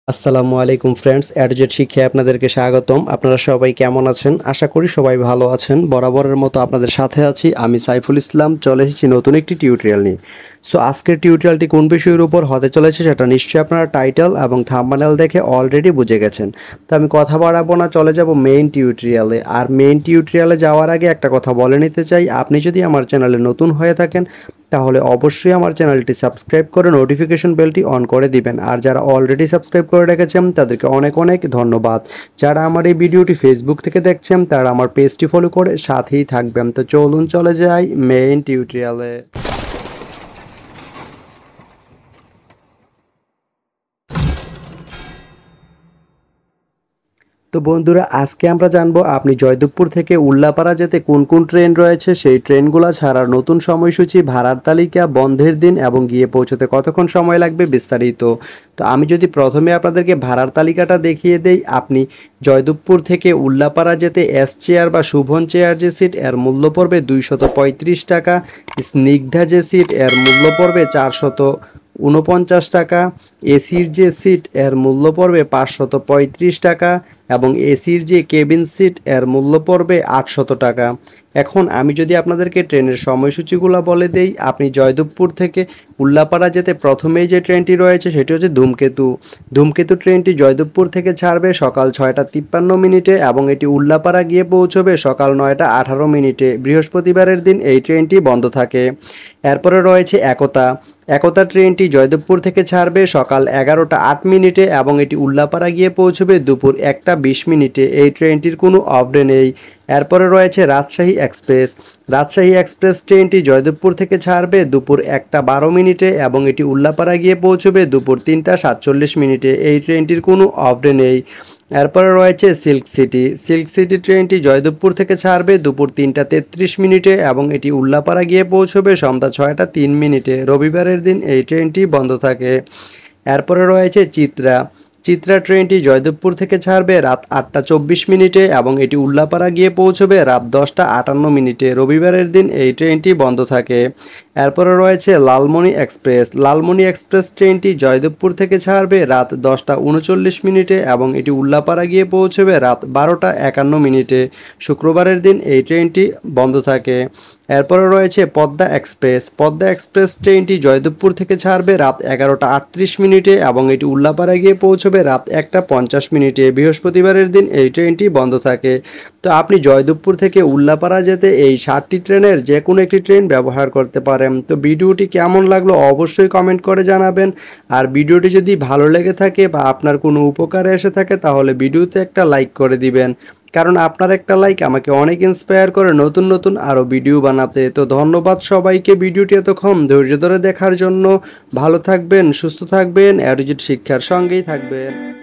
আসসালামু আলাইকুম ফ্রেন্ডস, অ্যাডজেট শিক্ষায় আপনাদেরকে স্বাগতম। আপনারা সবাই কেমন আছেন? আশা করি সবাই ভালো আছেন। বরাবরের মতো আপনাদের সাথে আছি আমি সাইফুল ইসলাম। চলে এসেছি নতুন একটি টিউটোরিয়াল নিয়ে। সো আজকের টিউটোরিয়ালটি কোন বিষয়ের উপর হতে চলেছে সেটা নিশ্চয়ই আপনারা টাইটেল এবং থাম্বনেল দেখে অলরেডি বুঝে গেছেন। তো আমি কথা বাড়াবো না, চলে যাব মেইন টিউটোরিয়ালে। আর মেইন টিউটোরিয়ালে যাওয়ার আগে একটা কথা বলে নিতে চাই, আপনি যদি আমার চ্যানেলে নতুন হয়ে থাকেন তাহলে অবশ্যই আমার চ্যানেলটি সাবস্ক্রাইব করে নোটিফিকেশন বেলটি অন করে দিবেন। আর যারা অলরেডি সাবস্ক্রাইব করে রেখেছেন তাদেরকে অনেক অনেক ধন্যবাদ। যারা আমার এই ভিডিওটি ফেসবুক থেকে দেখছেন তারা আমার পেজটি ফলো করে সাথেই থাকবেন। তো চলুন চলে যাই মেইন টিউটোরিয়ালে। তো বন্ধুরা, আজকে আমরা জানবো আপনি জয়দেবপুর থেকে উল্লাপাড়া যেতে কোন কোন ট্রেন রয়েছে, সেই ট্রেনগুলো ছাড়ার নতুন সময়সূচি, ভাড়ার তালিকা, বন্ধের দিন এবং গিয়ে পৌঁছতে কতক্ষণ সময় লাগবে বিস্তারিত। তো আমি যদি প্রথমে আপনাদেরকে ভাড়ার তালিকাটা দেখিয়ে দেই, আপনি জয়দেবপুর থেকে উল্লাপাড়া যেতে এস চেয়ার বা শুভন চেয়ার যে সিট এর মূল্য পড়বে 235 টাকা, স্নিগ্ধা যে সিট এর মূল্য পড়বে 449 টাকা, এসির যে সিট এর মূল্য পড়বে 535 টাকা এবং এসির যে কেবিন সিট এর মূল্য পড়বে 800 টাকা। এখন আমি যদি আপনাদেরকে ট্রেনের সময়সূচিগুলো বলে দেই, আপনি জয়দেবপুর থেকে উল্লাপাড়া যেতে প্রথমেই যে ট্রেনটি রয়েছে সেটি হচ্ছে ধূমকেতু। ধূমকেতু ট্রেনটি জয়দেবপুর থেকে ছাড়বে সকাল 6টা 53 এবং এটি উল্লাপাড়া গিয়ে পৌঁছবে সকাল 9টা 18 বৃহস্পতিবারের দিন এই ট্রেনটি বন্ধ থাকে। এরপরে রয়েছে একতা। একতা ট্রেনটি জয়দেবপুর থেকে ছাড়বে সকাল 11টা 8 এবং এটি উল্লাপাড়া গিয়ে পৌঁছবে দুপুর 1টা 20 এই ট্রেনটির কোনো অফ ডে নেই। এরপরে রয়েছে রাজশাহী এক্সপ্রেস। রাজশাহী এক্সপ্রেস ট্রেনটি জয়দেবপুর থেকে ছাড়বে দুপুর 1টা 12 এবং এটি উল্লাপাড়া গিয়ে পৌঁছবে দুপুর 3টা 47 এই ট্রেনটির কোনো অফ ডে নেই। এরপরে রয়েছে সিল্ক সিটি। সিল্ক সিটি ট্রেনটি জয়দেবপুর থেকে ছাড়বে দুপুর 3টা 33 এবং এটি উল্লাপাড়া গিয়ে পৌঁছবে সন্ধ্যা 6টা 3 রবিবারের দিন এই ট্রেনটি বন্ধ থাকে। এরপরে রয়েছে চিত্রা। চিত্রা ট্রেনটি জয়দেবপুর থেকে ছাড়বে রাত 8টা 24 এবং এটি উল্লাপাড়া গিয়ে পৌঁছবে রাত 10টা 58 রবিবারের দিন এই ট্রেনটি বন্ধ থাকে। এরপরে রয়েছে লালমনি এক্সপ্রেস। লালমনি এক্সপ্রেস ট্রেনটি জয়দেবপুর থেকে ছাড়বে রাত 10টা 39 এবং এটি উল্লাপাড়া গিয়ে পৌঁছবে রাত 12টা 51 শুক্রবারের দিন এই ট্রেনটি বন্ধ থাকে। এরপরে রয়েছে পদ্মা এক্সপ্রেস। পদ্মা এক্সপ্রেস ট্রেনটি জয়দেবপুর থেকে ছাড়বে রাত 11টা 38 এবং এটি উল্লাপাড়া গিয়ে পৌঁছবে রাত 1টা 50 বৃহস্পতিবারের দিন এই ট্রেনটি বন্ধ থাকে। তো আপনি জয়দেবপুর থেকে উল্লাপাড়া যেতে এই 7টি ট্রেনের যে কোনো একটি ট্রেন ব্যবহার করতে পারেন। তো ভিডিওটি কেমন লাগলো অবশ্যই কমেন্ট করে জানাবেন। আর ভিডিওটি যদি ভালো লেগে থাকে বা আপনার কোনো উপকারে এসে থাকে তাহলে ভিডিওতে একটা লাইক করে দিবেন, কারণ আপনার একটা লাইক আমাকে অনেক ইন্সপায়ার করে নতুন নতুন আরও ভিডিও বানাতে। তো ধন্যবাদ সবাইকে ভিডিওটি এতক্ষণ ধৈর্য ধরে দেখার জন্য। ভালো থাকবেন, সুস্থ থাকবেন, অ্যাডজেট শিক্ষার সঙ্গেই থাকবেন।